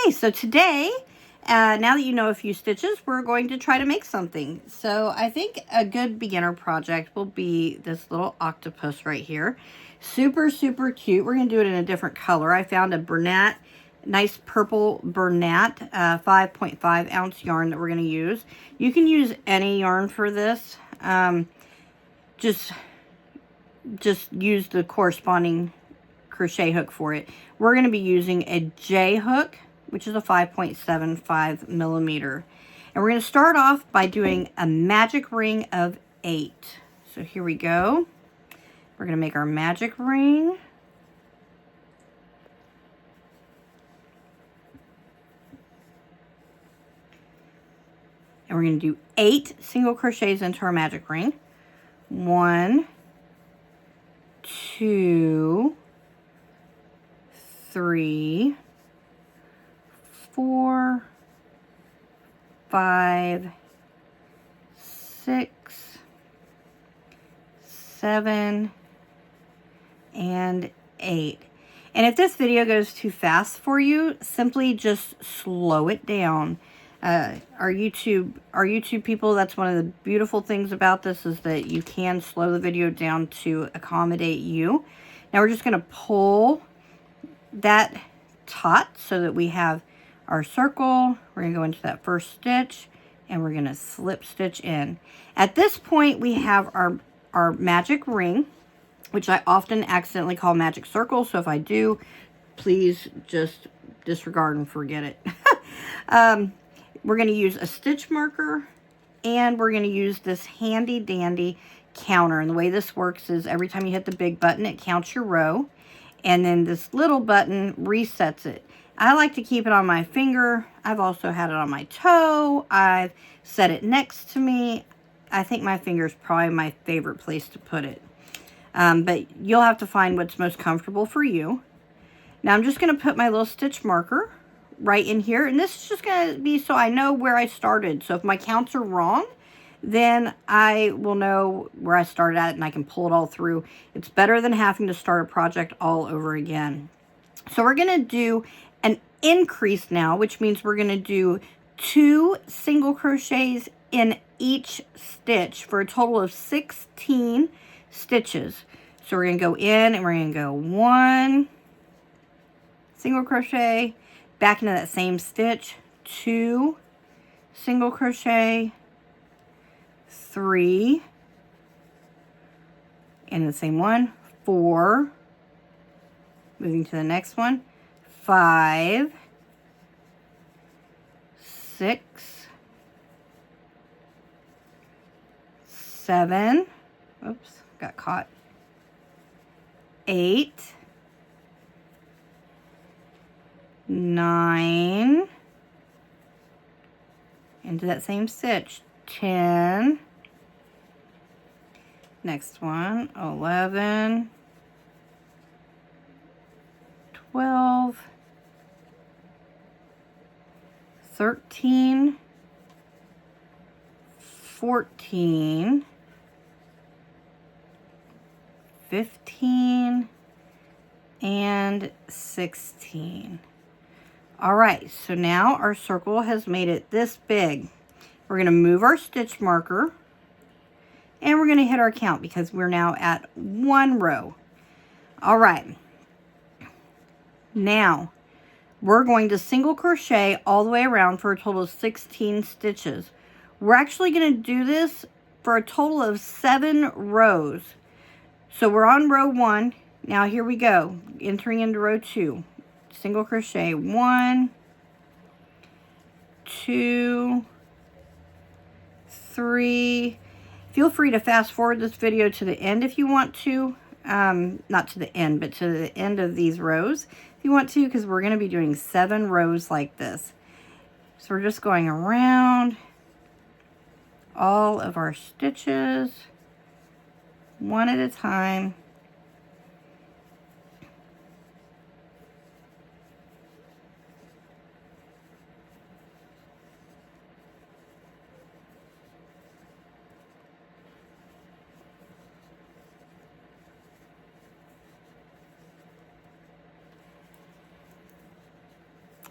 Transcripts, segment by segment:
Okay, so today, now that you know a few stitches, we're going to try to make something. So I think a good beginner project will be this little octopus right here. Super, super cute. We're going to do it in a different color. I found a Bernat, nice purple Bernat 5.5 ounce yarn that we're going to use. You can use any yarn for this. Just use the corresponding crochet hook for it. We're going to be using a J hook, which is a 5.75 millimeter. And we're going to start off by doing a magic ring of 8. So here we go. We're going to make our magic ring. And we're going to do 8 single crochets into our magic ring. 1, 2, 3, 4, 5, 6, 7, and 8. And if this video goes too fast for you, simply just slow it down. Our YouTube people, that's one of the beautiful things about this, is that you can slow the video down to accommodate you. Now we're just going to pull that taut so that we have our circle. We're going to go into that first stitch and we're going to slip stitch in. At this point we have our magic ring, which I often accidentally call magic circle, so if I do, please just disregard and forget it. We're going to use a stitch marker, and we're going to use this handy dandy counter. And the way this works is every time you hit the big button, it counts your row, and then this little button resets it. I like to keep it on my finger. I've also had it on my toe. I've set it next to me. I think my finger is probably my favorite place to put it. But you'll have to find what's most comfortable for you. Now I'm just going to put my little stitch marker right in here, and this is just going to be so I know where I started. So if my counts are wrong, then I will know where I started at and I can pull it all through. It's better than having to start a project all over again. So we're going to do an increase now, which means we're going to do 2 single crochets in each stitch for a total of 16 stitches. So we're going to go in and we're going to go 1 single crochet, back into that same stitch, 2 single crochet, 3, and the same one, 4, moving to the next one, 5, 6, 7, oops, got caught, 8, 9, into that same stitch, 10, next one, 11, 12, 13, 14, 15, and 16. All right, so now our circle has made it this big. We're going to move our stitch marker and we're going to hit our count because we're now at 1 row. All right, now we're going to single crochet all the way around for a total of 16 stitches. We're actually going to do this for a total of 7 rows. So we're on row 1. Now here we go, entering into row 2. Single crochet 1, 2, 3. Feel free to fast forward this video to the end if you want to. Not to the end, but to the end of these rows if you want to, because we're going to be doing 7 rows like this. So we're just going around all of our stitches one at a time.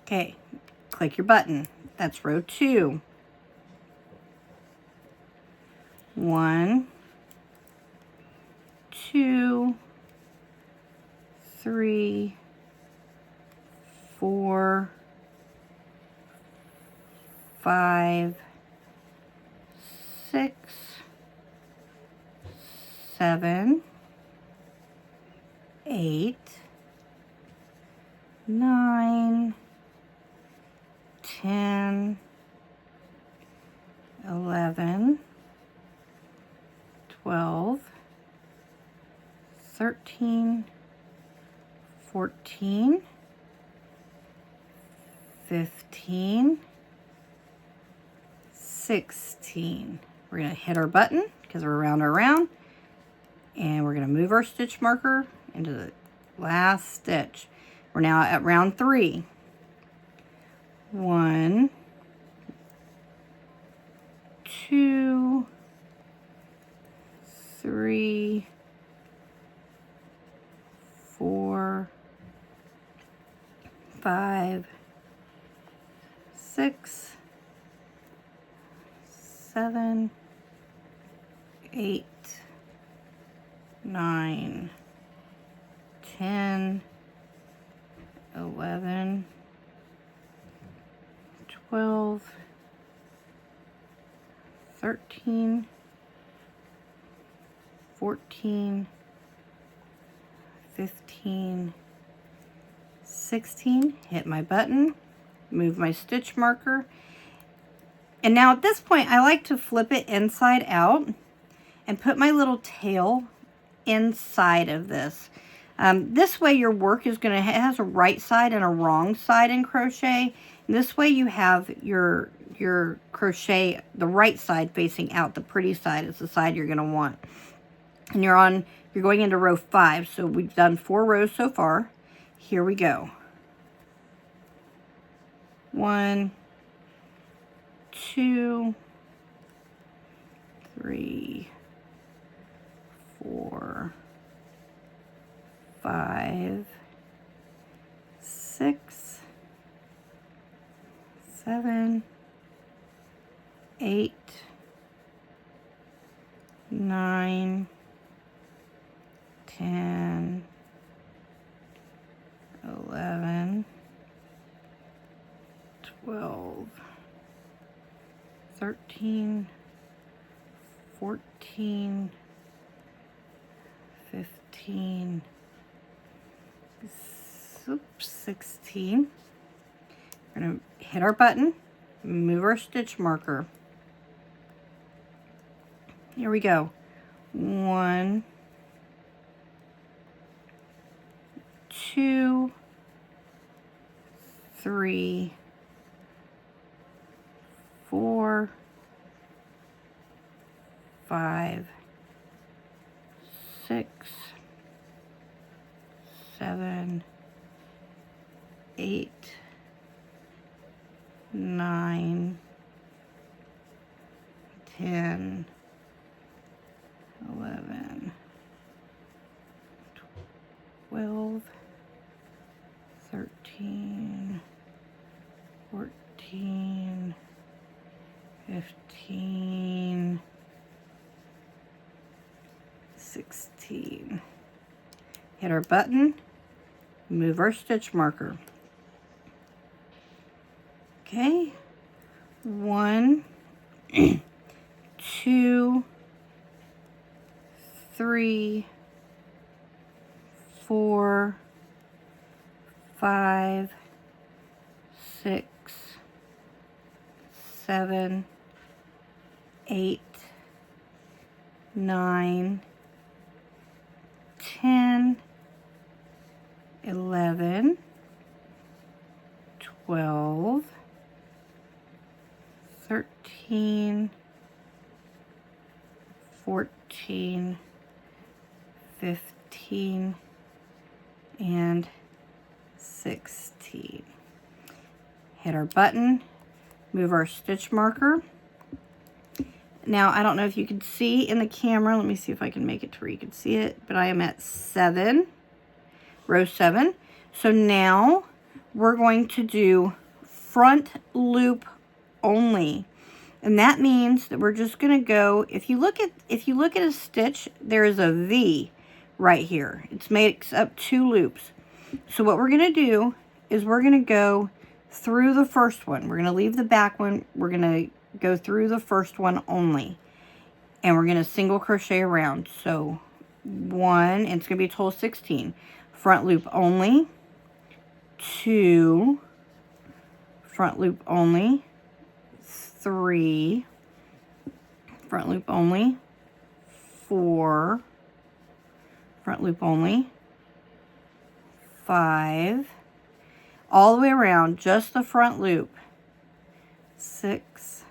Okay, click your button. That's row 2. 1, 2, 3, 4, 5, 6, 7, 8, 9, 10, 11, 12, 13, 14, 15, 16. We're going to hit our button because we're around our round, and we're going to move our stitch marker into the last stitch. We're now at round 3. 1, 2, 3, 4, 5, 6, 7, 8, 9, 10, 11, 12, 13, 14, 15, 16. Hit my button, move my stitch marker. And now at this point, I like to flip it inside out and put my little tail inside of this. This way your work is going to has a right side and a wrong side in crochet. And this way you have your crochet, the right side facing out. The pretty side is the side you're going to want. And you're going into row 5. So we've done 4 rows so far. Here we go. 1, 2, 3, 4, 5, 6, 7, 8, 9, 10, 11, 12, 13, 14, 15, 16. We're going to hit our button, move our stitch marker. Here we go. 1, 2, 3, 4, 5, 6, 7, 8, 9, 10, 11, 12, 13, 14, 15, 16. Hit our button, move our stitch marker. Okay, 1, 2, 3, 4, 5, 6, 7, 8, 9, 10, 11, 12, 13, 14, 15, and 16. Hit our button, move our stitch marker. Now, I don't know if you can see in the camera. Let me see if I can make it to where you can see it. But I am at 7, row 7. So now we're going to do front loop only. And that means that we're just going to go, if you look at a stitch, there is a V right here. It makes up 2 loops. So what we're going to do is we're going to go through the first one. We're going to leave the back one. We're going to go through the first one only. And we're going to single crochet around. So 1, and it's going to be a total of 16. Front loop only. 2, front loop only. 3, front loop only. 4, front loop only. 5, all the way around, just the front loop. 6,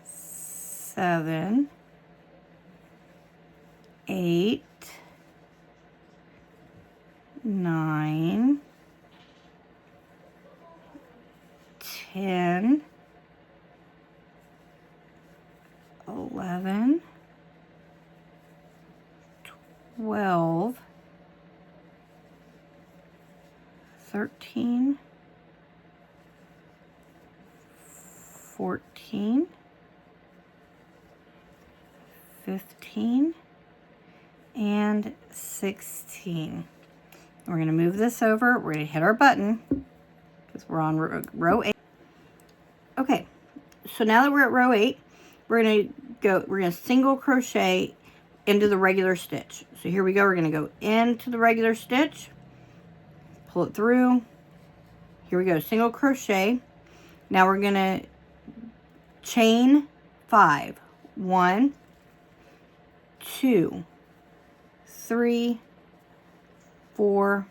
7, 8, 9, 10, 11, 12, 13, 14, 15, and 16. We're going to move this over. We're going to hit our button because we're on row 8. Okay, so now that we're at row 8, we're going to single crochet into the regular stitch. So here we go. We're going to go into the regular stitch, pull it through. Here we go, single crochet. Now we're going to chain 5. 1, 2, 3, 4,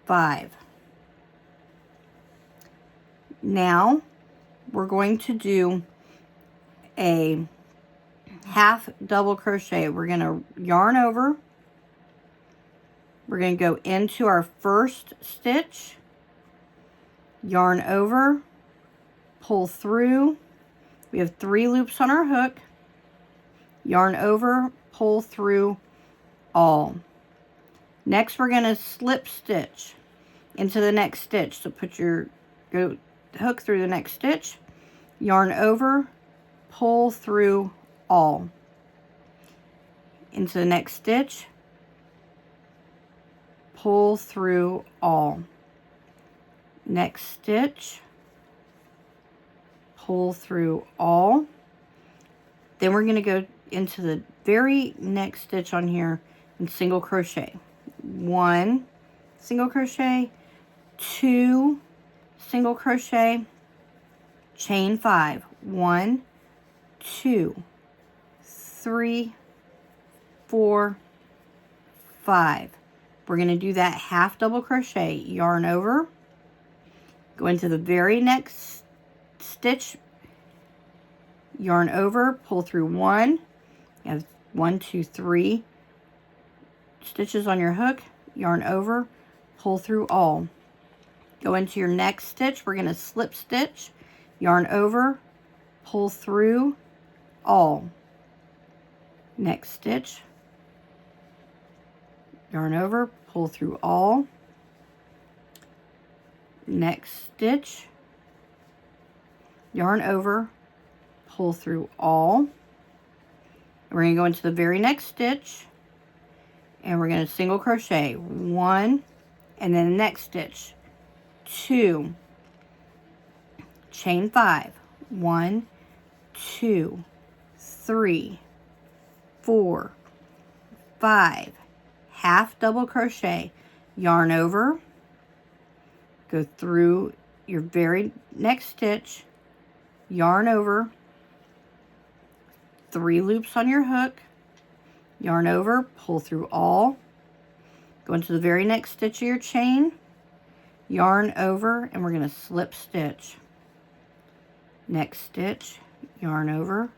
5. Now we're going to do a half double crochet. We're going to yarn over. We're going to go into our first stitch, yarn over, pull through. We have 3 loops on our hook, yarn over, pull through all. Next, we're going to slip stitch into the next stitch. So put your hook through the next stitch, yarn over, pull through all. Into the next stitch, pull through all. Next stitch, pull through all. Then we're going to go into the very next stitch on here and single crochet. 1 single crochet, 2 single crochet, chain 5. 1, 2, 3, 4, 5. We're going to do that half double crochet, yarn over, go into the very next stitch, yarn over, pull through 1. You have 1, 2, 3 stitches on your hook, yarn over, pull through all. Go into your next stitch. We're going to slip stitch, yarn over, pull through all. Next stitch, yarn over, pull through all. Next stitch, yarn over, pull through all. We're going to go into the very next stitch and we're going to single crochet 1, and then the next stitch 2, chain 5. 1, 2, 3, 4, 5, half double crochet, yarn over, go through your very next stitch, yarn over, 3 loops on your hook, yarn over, pull through all, go into the very next stitch of your chain, yarn over, and we're going to slip stitch. Next stitch, yarn over,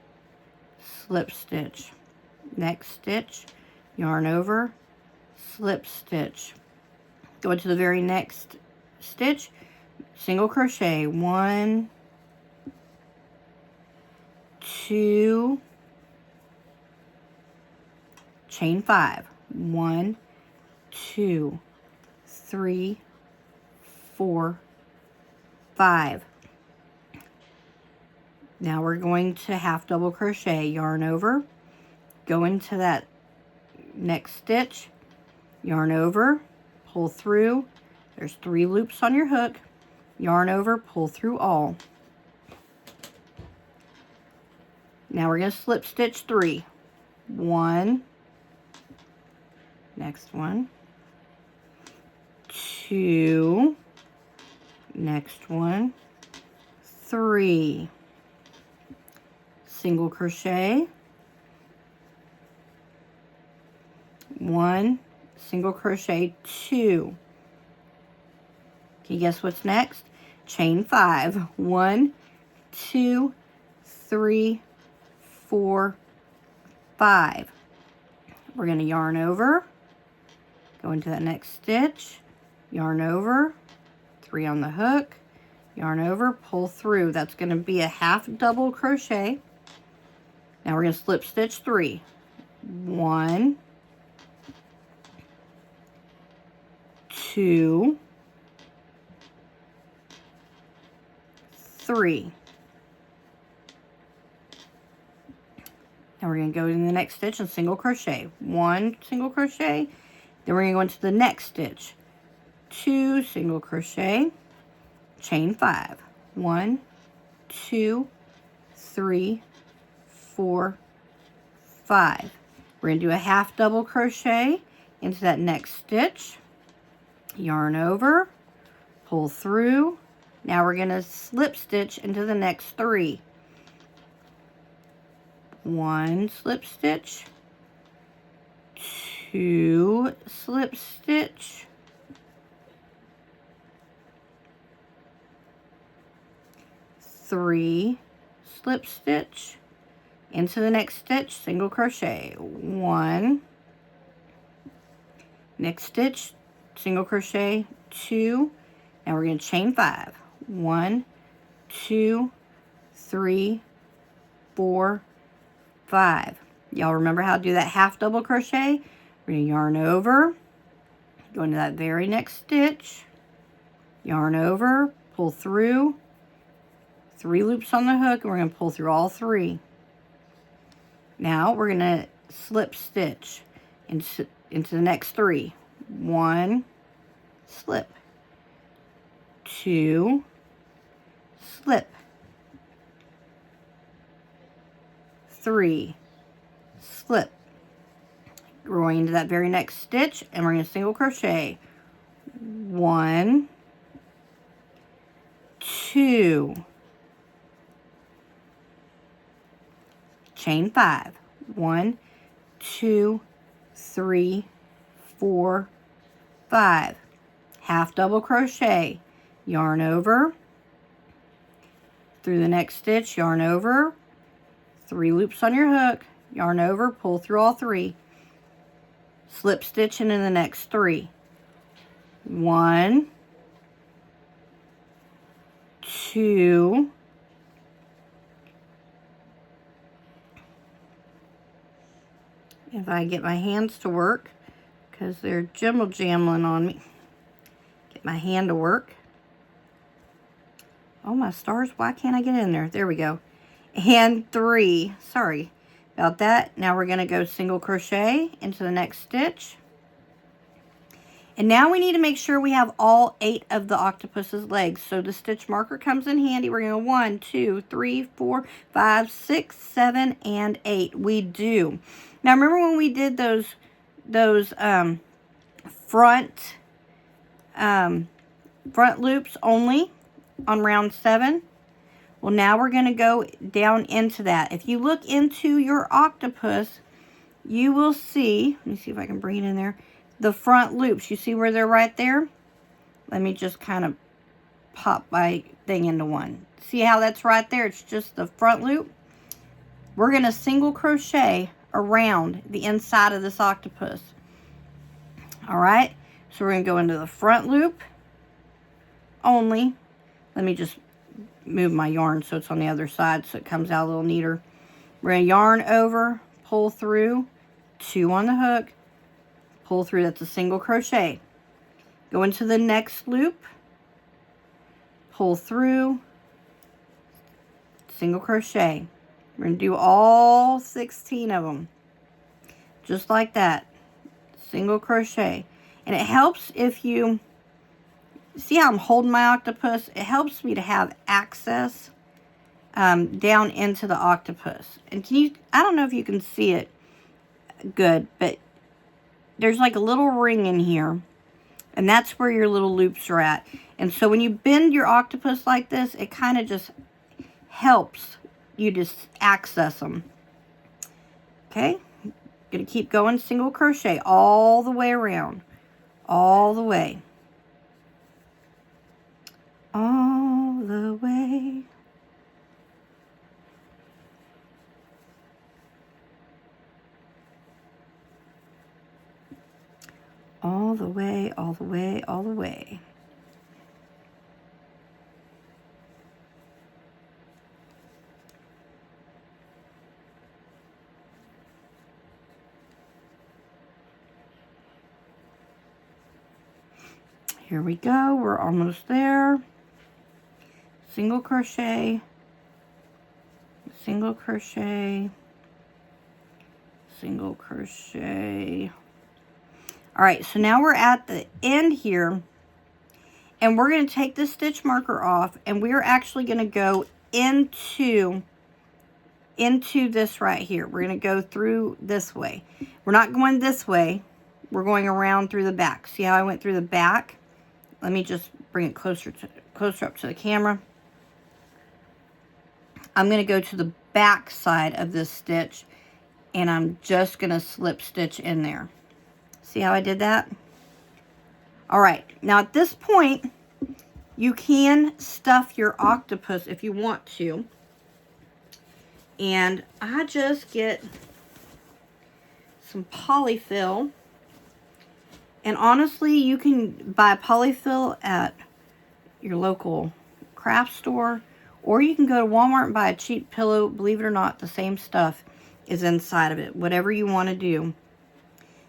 slip stitch. Next stitch, yarn over, slip stitch. Go into the very next stitch, single crochet 1, 2, chain 5. 1, 2, 3, 4, 5. Now we're going to half double crochet, yarn over, go into that next stitch, yarn over, pull through. There's 3 loops on your hook, yarn over, pull through all. Now we're going to slip stitch 3. 1, next one, 2, next one, 3, single crochet, 1, single crochet, 2. Can you guess what's next? Chain 5. 1, 2, 3, 4, 5. We're going to yarn over, go into that next stitch, yarn over, 3 on the hook, yarn over, pull through. That's going to be a half double crochet. Now we're going to slip stitch 3. 1, 2, 3. Now we're going to go in the next stitch and single crochet. 1 single crochet. Then we're going to go into the next stitch. 2 single crochet. Chain 5. 1, 2, 3, 4, 5. We're going to do a half double crochet into that next stitch. Yarn over. Pull through. Now we're going to slip stitch into the next 3. 1 slip stitch, 2 slip stitch, 3 slip stitch, into the next stitch, single crochet, 1, next stitch, single crochet, 2. Now we're going to chain 5. 1, 2, 3, 4, 5. Y'all remember how to do that half double crochet? We're going to yarn over, go into that very next stitch, yarn over, pull through, 3 loops on the hook, and we're going to pull through all 3. Now we're going to slip stitch into the next 3. 1 slip, 2 slip, 3 slip. We're going into that very next stitch and we're going to single crochet. 1, 2, chain 5. 1, 2, 3, 4, 5. Half double crochet, yarn over, through the next stitch, yarn over, 3 loops on your hook, yarn over, pull through all 3, slip stitch into the next 3. 1, 2, if I get my hands to work, because they're jimble jammling on me. Get my hand to work. Oh my stars, why can't I get in there? There we go. And 3, sorry about that. Now we're going to go single crochet into the next stitch. And now we need to make sure we have all 8 of the octopus's legs. So the stitch marker comes in handy. We're going to 1, 2, 3, 4, 5, 6, 7, and 8. We do. Now remember when we did those front loops only on round 7? Well, now we're going to go down into that. If you look into your octopus, you will see, let me see if I can bring it in there, the front loops. You see where they're right there? Let me just kind of pop my thing into one. See how that's right there? It's just the front loop. We're going to single crochet around the inside of this octopus. All right, so we're going to go into the front loop only. Let me just move my yarn so it's on the other side so it comes out a little neater. We're going to yarn over, pull through, 2 on the hook, pull through. That's a single crochet. Go into the next loop, pull through, single crochet. We're going to do all 16 of them. Just like that. Single crochet. And it helps if you see how I'm holding my octopus. It helps me to have access down into the octopus. And can you, I don't know if you can see it good, but there's like a little ring in here, and that's where your little loops are at. And so when you bend your octopus like this, it kind of just helps you just access them. Okay, gonna keep going, single crochet all the way around, all the way, all the way. All the way, all the way, all the way. Here we go, we're almost there. Single crochet, single crochet, single crochet. All right, so now we're at the end here, and we're going to take the stitch marker off, and we're actually going to go into this right here. We're going to go through this way. We're not going this way. We're going around through the back. See how I went through the back? Let me just bring it closer up to the camera. I'm going to go to the back side of this stitch, and I'm just going to slip stitch in there. See how I did that? All right, now at this point, you can stuff your octopus if you want to. And I just get some polyfill. And honestly, you can buy polyfill at your local craft store, or you can go to Walmart and buy a cheap pillow. Believe it or not, the same stuff is inside of it. Whatever you want to do.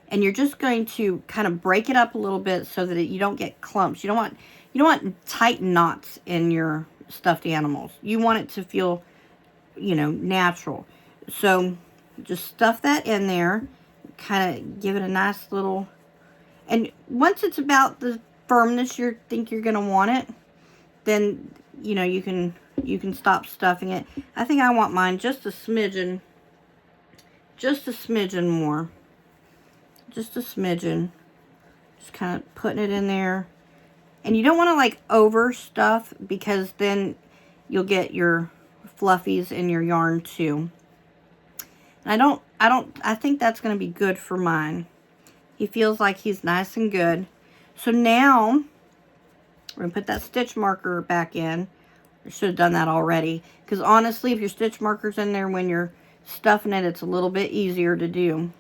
And you're just going to kind of break it up a little bit so that you don't get clumps. You don't want tight knots in your stuffed animals. You want it to feel, you know, natural. So just stuff that in there, kind of give it a nice little, and once it's about the firmness you think you're going to want it, then, you know, you can stop stuffing it. I think I want mine just a smidgen more. Just a smidgen. Just kind of putting it in there. And you don't want to like over stuff, because then you'll get your fluffies in your yarn too. And I think that's going to be good for mine. He feels like he's nice and good. So now we're going to put that stitch marker back in. I should have done that already, because honestly, if your stitch marker's in there when you're stuffing it, it's a little bit easier to do.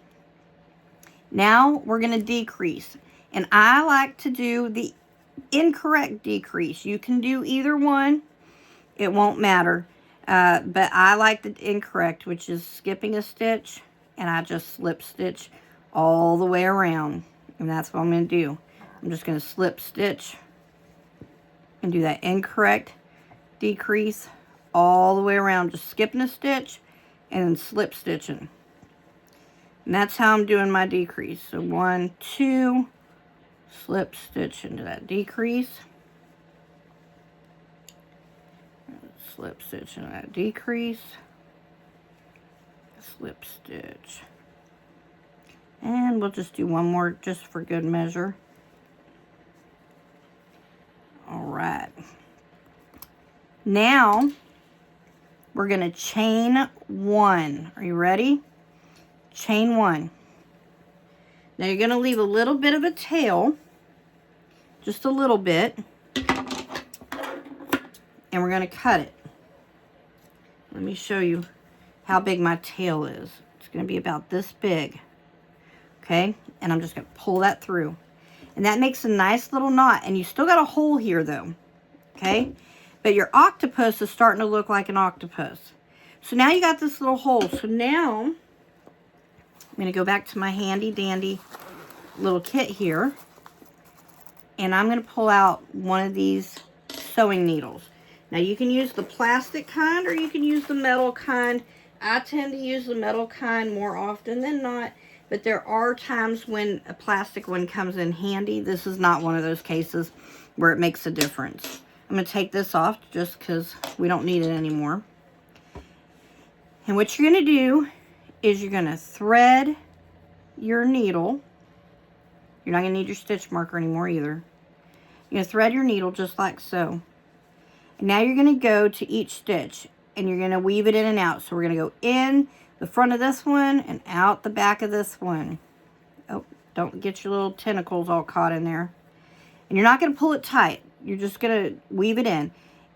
Now we're going to decrease, and I like to do the incorrect decrease. You can do either one, it won't matter, but I like the incorrect, which is skipping a stitch, and I just slip stitch all the way around, and that's what I'm going to do. I'm just going to slip stitch and do that incorrect decrease all the way around, just skipping a stitch and then slip stitching. And that's how I'm doing my decrease. So 1, 2, slip stitch into that decrease. Slip stitch into that decrease. Slip stitch. And we'll just do one more just for good measure. All right. Now we're going to chain 1. Are you ready? Chain 1. Now you're going to leave a little bit of a tail, just a little bit, and we're going to cut it. Let me show you how big my tail is. It's going to be about this big. Okay, and I'm just going to pull that through. And that makes a nice little knot, and you still got a hole here though. Okay, but your octopus is starting to look like an octopus. So now you got this little hole. So now I'm going to go back to my handy dandy little kit here, and I'm going to pull out one of these sewing needles. Now you can use the plastic kind or you can use the metal kind. I tend to use the metal kind more often than not, but there are times when a plastic one comes in handy. This is not one of those cases where it makes a difference. I'm going to take this off just because we don't need it anymore. And what you're going to do is you're going to thread your needle. You're not going to need your stitch marker anymore either. You're going to thread your needle just like so. And now you're going to go to each stitch and you're going to weave it in and out. So we're going to go in the front of this one and out the back of this one. Oh, don't get your little tentacles all caught in there. And you're not going to pull it tight. You're just going to weave it in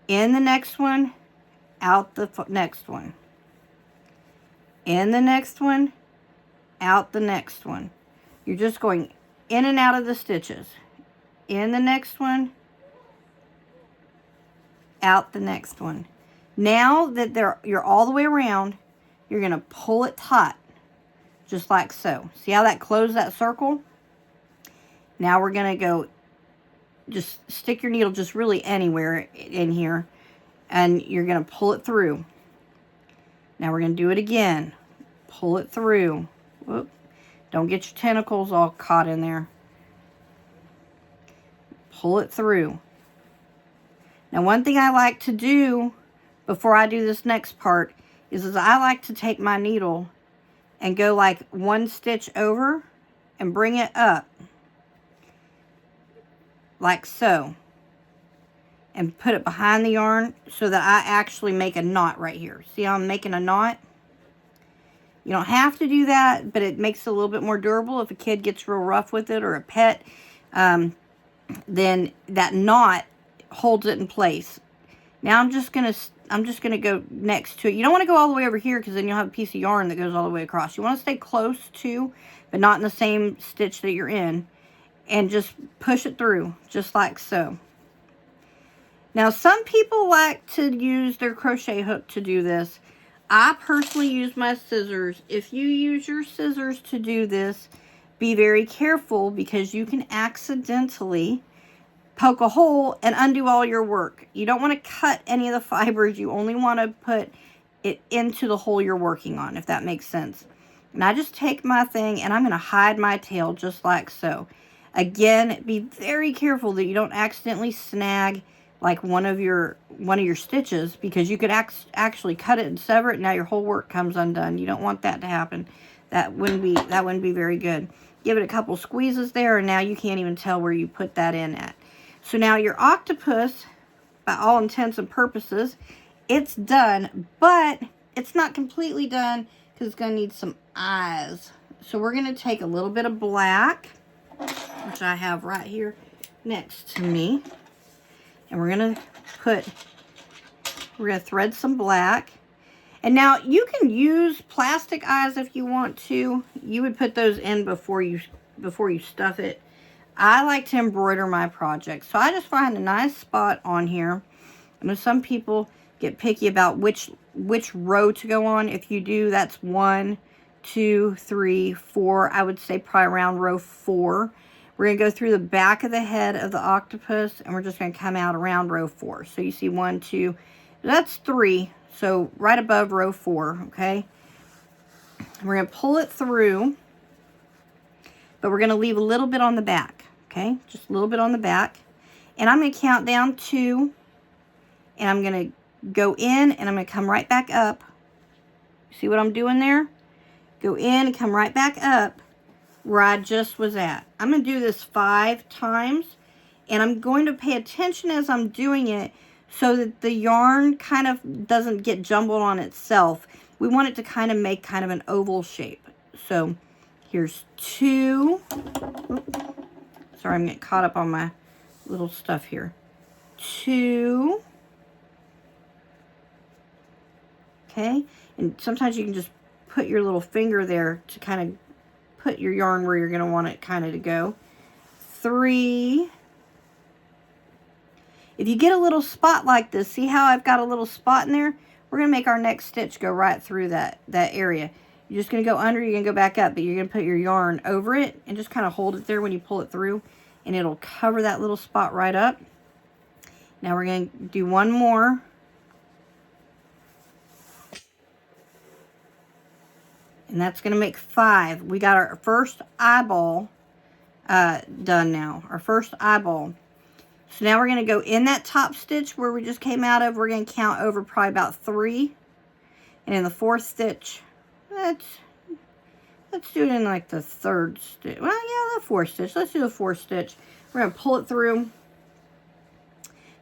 the next one, out the next one. In the next one, out the next one. You're just going in and out of the stitches. In the next one, out the next one. Now that you're all the way around, you're going to pull it taut, just like so. See how that closed that circle? Now we're going to go, just stick your needle just really anywhere in here, and you're going to pull it through. Now we're going to do it again. Pull it through. Whoop. Don't get your tentacles all caught in there. Pull it through. Now, one thing I like to do before I do this next part is I like to take my needle and go like one stitch over and bring it up like so, and put it behind the yarn so that I actually make a knot right here. See how I'm making a knot? You don't have to do that, but it makes it a little bit more durable. If a kid gets real rough with it or a pet, then that knot holds it in place. Now I'm just gonna go next to it. You don't want to go all the way over here because then you'll have a piece of yarn that goes all the way across. You want to stay close to, but not in the same stitch that you're in, and just push it through just like so. Now some people like to use their crochet hook to do this. I personally use my scissors. If you use your scissors to do this, be very careful because you can accidentally poke a hole and undo all your work. You don't want to cut any of the fibers. You only want to put it into the hole you're working on, if that makes sense. And I just take my thing and I'm going to hide my tail just like so. Again, be very careful that you don't accidentally snag like one of your stitches, because you could actually cut it and sever it and now your whole work comes undone. You don't want that to happen. That wouldn't be very good. Give it a couple squeezes there and now you can't even tell where you put that in at. So now your octopus, by all intents and purposes, it's done, but it's not completely done because it's going to need some eyes. So we're going to take a little bit of black, which I have right here next to me, and we're going to thread some black. And now you can use plastic eyes if you want to. You would put those in before you stuff it. I like to embroider my projects, so I just find a nice spot on here. I know some people get picky about which row to go on. If you do, that's 1, 2, 3, 4. I would say probably around row 4. We're going to go through the back of the head of the octopus, and we're just going to come out around row 4. So you see 1, 2, that's 3. So right above row 4, okay? We're going to pull it through, but we're going to leave a little bit on the back, okay? Just a little bit on the back. And I'm going to count down 2, and I'm going to go in, and I'm going to come right back up. See what I'm doing there? Go in and come right back up where I just was at. I'm going to do this 5 times, and I'm going to pay attention as I'm doing it so that the yarn kind of doesn't get jumbled on itself. We want it to kind of make kind of an oval shape. So here's 2. Oops. Sorry, I'm getting caught up on my little stuff here. 2. Okay, and sometimes you can just put your little finger there to kind of put your yarn where you're going to want it kind of to go. 3. If you get a little spot like this, see how I've got a little spot in there? We're going to make our next stitch go right through that area. You're just going to go under, you're going to go back up, but you're going to put your yarn over it and just kind of hold it there when you pull it through, and it'll cover that little spot right up. Now we're going to do one more. And that's going to make 5. We got our first eyeball done now. Our first eyeball. So now we're going to go in that top stitch where we just came out of. We're going to count over probably about 3. And in the 4th stitch, let's do it in like the 3rd stitch. Well, yeah, the 4th stitch. Let's do the 4th stitch. We're going to pull it through.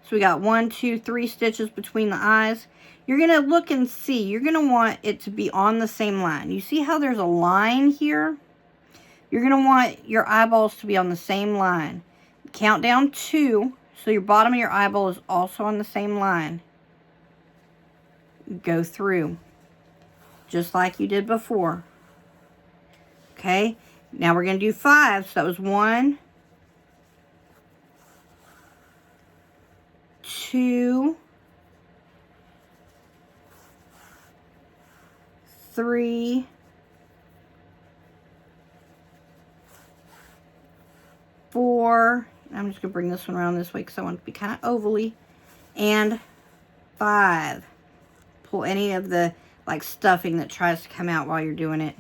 So we got 1, 2, 3 stitches between the eyes. You're going to look and see. You're going to want it to be on the same line. You see how there's a line here? You're going to want your eyeballs to be on the same line. Count down 2, so your bottom of your eyeball is also on the same line. Go through, just like you did before. Okay, now we're going to do 5. So that was 1, 2, 3, 4. I'm just going to bring this one around this way because I want it to be kind of ovally. And 5. Pull any of the like stuffing that tries to come out while you're doing it.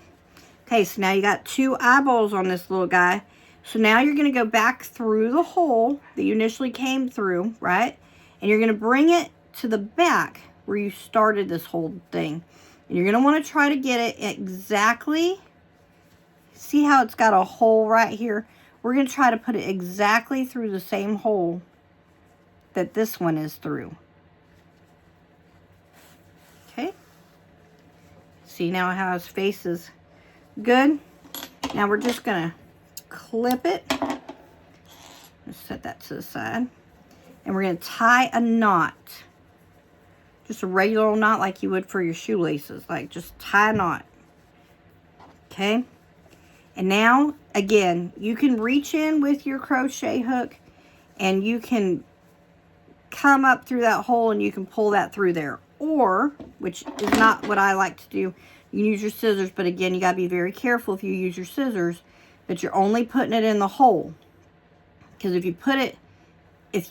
Okay, so now you got 2 eyeballs on this little guy. So now you're going to go back through the hole that you initially came through, right? And you're going to bring it to the back where you started this whole thing. And you're going to want to try to get it exactly. See how it's got a hole right here? We're going to try to put it exactly through the same hole that this one is through. Okay. See now how his face is good? Now we're just going to clip it. Just set that to the side. And we're going to tie a knot. Just a regular old knot like you would for your shoelaces. Like just tie a knot. Okay. And now, again, you can reach in with your crochet hook and you can come up through that hole and you can pull that through there. Or, which is not what I like to do, you can use your scissors, but again, you got to be very careful if you use your scissors that you're only putting it in the hole. Because if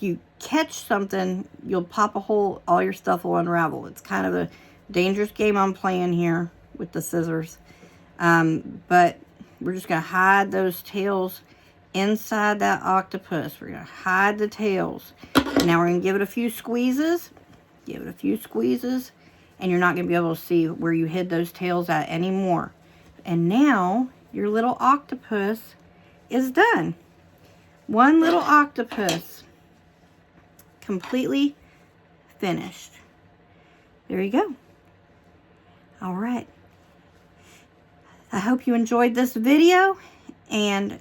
you catch something, you'll pop a hole, all your stuff will unravel. It's kind of a dangerous game I'm playing here with the scissors. But we're just going to hide those tails inside that octopus. We're going to hide the tails. Now we're going to give it a few squeezes. Give it a few squeezes. And you're not going to be able to see where you hid those tails at anymore. And now your little octopus is done. One little octopus. Completely finished. There you go. All right. I hope you enjoyed this video, and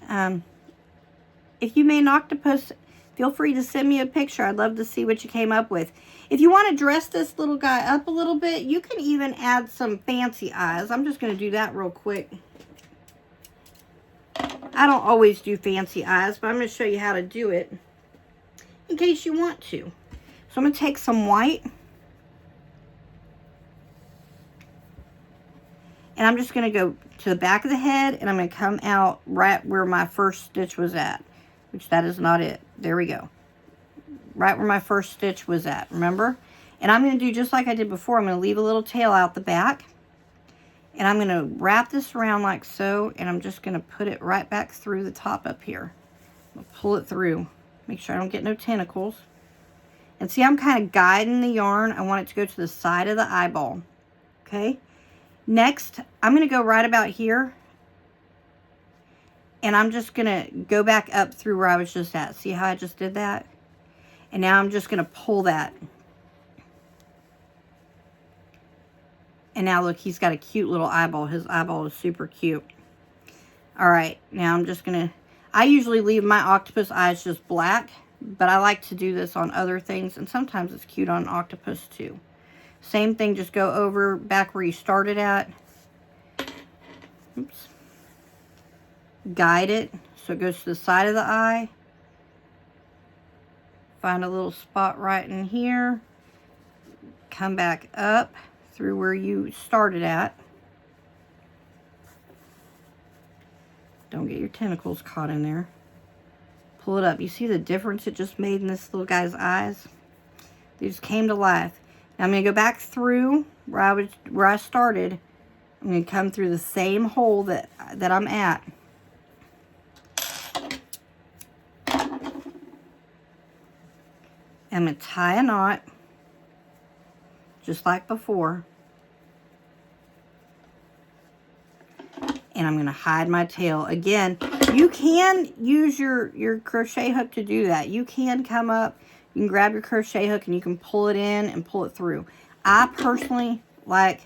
if you made an octopus, feel free to send me a picture. I'd love to see what you came up with. If you want to dress this little guy up a little bit, you can even add some fancy eyes. I'm just going to do that real quick. I don't always do fancy eyes, but I'm going to show you how to do it in case you want to. So I'm going to take some white. And I'm just going to go to the back of the head, and I'm going to come out right where my first stitch was at, which that is not it. There we go. Right where my first stitch was at, remember? And I'm going to do just like I did before. I'm going to leave a little tail out the back, and I'm going to wrap this around like so, and I'm just going to put it right back through the top up here. I'll pull it through. Make sure I don't get no tentacles. And see, I'm kind of guiding the yarn. I want it to go to the side of the eyeball. Okay? Next, I'm going to go right about here, and I'm just going to go back up through where I was just at. See how I just did that? And now I'm just going to pull that. And now look, he's got a cute little eyeball. His eyeball is super cute. All right, now I'm just going to, I usually leave my octopus eyes just black, but I like to do this on other things, and sometimes it's cute on octopus too. Same thing, just go over back where you started at. Oops. Guide it so it goes to the side of the eye. Find a little spot right in here. Come back up through where you started at. Don't get your tentacles caught in there. Pull it up. You see the difference it just made in this little guy's eyes? They just came to life. Now I'm going to go back through where I started. I'm going to come through the same hole that I'm at. I'm going to tie a knot, just like before. And I'm going to hide my tail. Again, you can use your crochet hook to do that. You can come up, you can grab your crochet hook and you can pull it in and pull it through. I personally like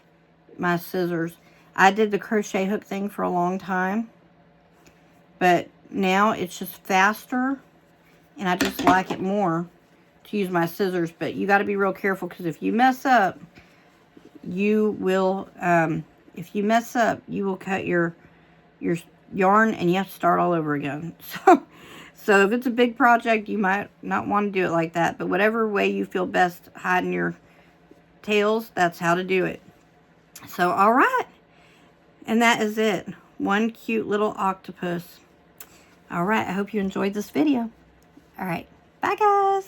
my scissors. I did the crochet hook thing for a long time, but now it's just faster and I just like it more to use my scissors. But you got to be real careful, because if you mess up, you will cut your yarn and you have to start all over again. So if it's a big project, you might not want to do it like that, but whatever way you feel best hiding your tails, that's how to do it. So all right, and that is it. One cute little octopus. All right, I hope you enjoyed this video. All right, bye guys.